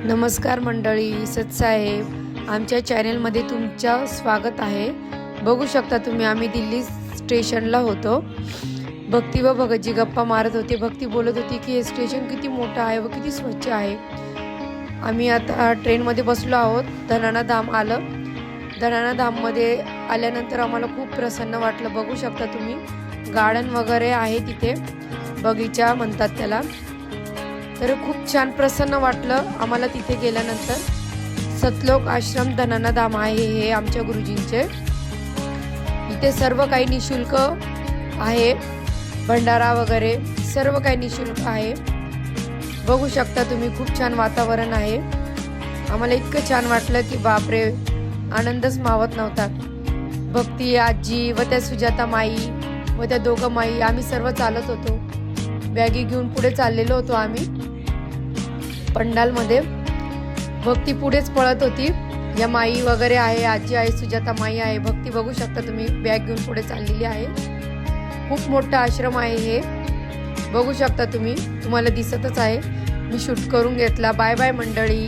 नमस्कार मंडळी, सतसाहेब आमच्या चॅनलमध्ये तुमचं स्वागत आहे। बघू शकता तुम्ही आम्ही दिल्ली स्टेशनला होतो। भक्ती व भगतजी गप्पा मारत होते। भक्ती बोलत होती की हे स्टेशन किती मोठं आहे व किती स्वच्छ आहे। आम्ही आता ट्रेनमध्ये बसलो आहोत। धनाना धाम आलं। धनाना धाममध्ये आल्यानंतर आम्हाला खूप प्रसन्न वाटलं। बघू शकता तुम्ही गार्डन वगैरे आहे तिथे, बगीचा म्हणतात त्याला। तर खूप छान प्रसन्न वाटलं आम्हाला तिथे गेल्यानंतर। सतलोक आश्रम धनाना धाम आहे हे आमच्या गुरुजींचे। इथे सर्व काही निशुल्क आहे, भंडारा वगैरे सर्व काही निशुल्क आहे। बघू शकता तुम्ही खूप छान वातावरण आहे। आम्हाला इतकं छान वाटलं की बापरे, आनंदच मावत नव्हता। भक्ती आजी व त्या सुजाता माई व त्या दोघं माई आम्ही सर्व चालत होतो। बॅगी घेऊन पुढे चाललेलो होतो आम्ही पंडालमध्ये। भक्ती पुढेच पळत होती। या माई वगैरे आहे, आजी आहे, सुजाता माई आहे। भक्ती बघू शकता तुम्ही बॅग घेऊन पुढे चाललेली आहे। खूप मोठा आश्रम आहे हे, बघू शकता तुम्ही, तुम्हाला दिसतच आहे। मी शूट करून घेतला। बाय बाय मंडळी।